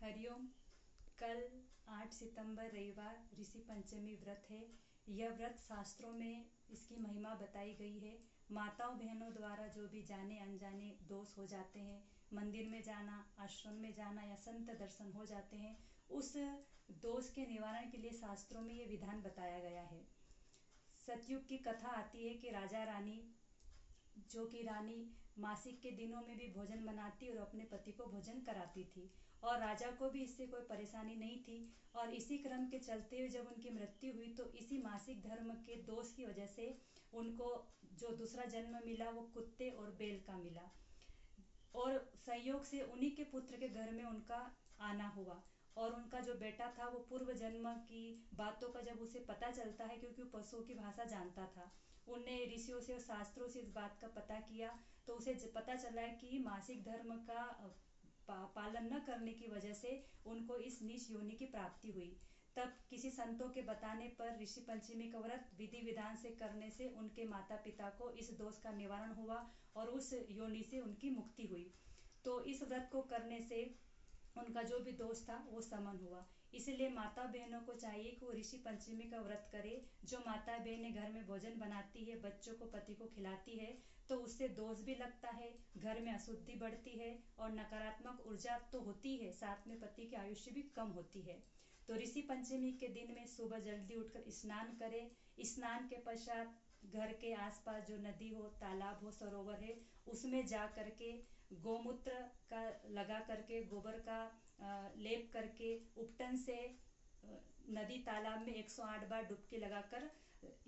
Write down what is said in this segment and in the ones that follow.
हरिओम। कल 8 सितंबर रविवार ऋषि पंचमी व्रत है। यह व्रत शास्त्रों में इसकी महिमा बताई गई है। माताओं बहनों द्वारा जो भी जाने अनजाने दोष हो जाते हैं, मंदिर में जाना, आश्रम में जाना या संत दर्शन हो जाते हैं, उस दोष के निवारण के लिए शास्त्रों में ये विधान बताया गया है। सतयुग की कथा आती है कि राजा रानी, जो कि रानी मासिक के दिनों में भी भोजन बनाती और अपने पति को भोजन कराती थी, और राजा को भी इससे कोई परेशानी नहीं थी। और इसी क्रम के चलते हुए जब उनकी मृत्यु हुई तो इसी मासिक धर्म के दोष की वजह से उनको जो दूसरा जन्म मिला वो कुत्ते और बैल का मिला, और संयोग से उन्हीं के पुत्र के घर में उनका आना हुआ। और उनका जो बेटा था वो पूर्व जन्म की बातों का जब उसे पता चलता है, क्योंकि वो पशुओं की भाषा जानता था, उनने ऋषियों से और शास्त्रों से इस बात का पता किया, तो उसे पता चला है कि मासिक धर्म का पालन न करने की वजह से उनको इस नीच योनि की प्राप्ति हुई। तब किसी संतों के बताने पर ऋषि पंचमी का व्रत विधि विधान से करने से उनके माता पिता को इस दोष का निवारण हुआ और उस योनि से उनकी मुक्ति हुई। तो इस व्रत को करने से उनका जो भी दोष था वो समन हुआ। इसलिए माता बहनों को चाहिए कि वो ऋषि पंचमी का व्रत करे। जो माता बहनें घर में भोजन बनाती है, बच्चों को पति को खिलाती है, तो उससे दोष भी लगता है, घर में अशुद्धि बढ़ती है और नकारात्मक ऊर्जा तो होती है, साथ में पति की आयुष्य भी कम होती है। तो ऋषि पंचमी के दिन में सुबह जल्दी उठकर स्नान करें। स्नान के पश्चात घर के आसपास जो नदी हो, तालाब हो, सरोवर है, उसमें जा करके गोमूत्र का लगा करके, गोबर का लेप करके, उपटन से नदी तालाब में 108 बार डुबकी लगाकर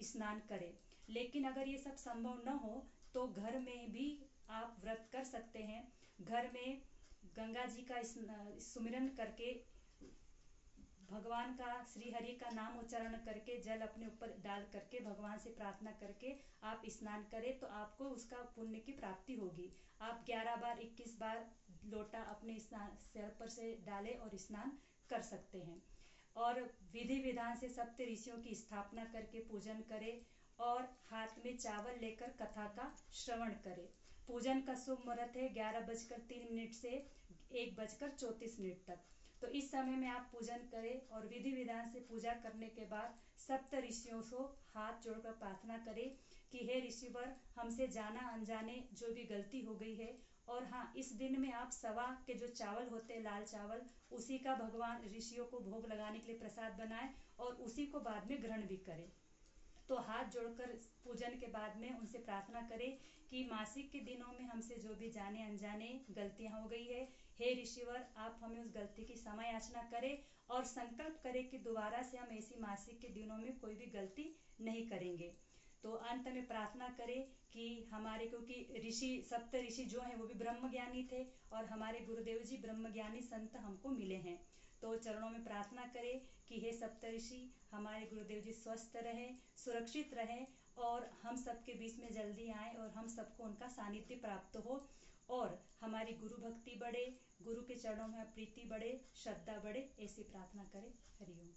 स्नान करें। लेकिन अगर ये सब संभव न हो तो घर में भी आप व्रत कर सकते हैं। घर में गंगा जी का सुमिरन करके, भगवान का, श्री हरि का नाम उच्चारण करके, जल अपने ऊपर डाल करके भगवान से प्रार्थना करके आप स्नान करें, तो आपको उसका पुण्य की प्राप्ति होगी। आप 11 बार 21 बार लोटा अपने स्नान सिर पर से डालें और स्नान कर सकते हैं। और विधि विधान से सप्त ऋषियों की स्थापना करके पूजन करें और हाथ में चावल लेकर कथा का श्रवण करें। पूजन का शुभ मुहूर्त है 11:03 से 1:34 तक। तो इस समय में आप पूजन करें और विधि विधान से पूजा करने के बाद सप्त ऋषियों को हाथ जोड़कर प्रार्थना करें कि हे ऋषिवर, हमसे जाना अनजाने जो भी गलती हो गई है, और हाँ, इस दिन में आप सवा के जो चावल होते हैं, लाल चावल, उसी का भगवान ऋषियों को भोग लगाने के लिए प्रसाद बनाएं और उसी को बाद में ग्रहण भी करें। तो हाथ जोड़कर पूजन के बाद में उनसे प्रार्थना करें कि मासिक के दिनों में हमसे जो भी जाने अनजाने गलतियां हो गई है, हे ऋषिवर, आप हमें उस गलती की क्षमा याचना करें और संकल्प करें कि दोबारा से हम ऐसी मासिक के दिनों में कोई भी गलती नहीं करेंगे। तो अंत में प्रार्थना करें कि हमारे, क्योंकि ऋषि, सप्त ऋषि जो हैं वो भी ब्रह्म ज्ञानी थे और हमारे गुरुदेव जी ब्रह्म ज्ञानी संत हमको मिले हैं। तो चरणों में प्रार्थना करें कि हे सप्तऋषि, हमारे गुरुदेव जी स्वस्थ रहें, सुरक्षित रहें और हम सबके बीच में जल्दी आए और हम सबको उनका सानिध्य प्राप्त हो और हमारी गुरु भक्ति बढ़े, गुरु के चरणों में प्रीति बढ़े, श्रद्धा बढ़े, ऐसी प्रार्थना करें। हरिओम।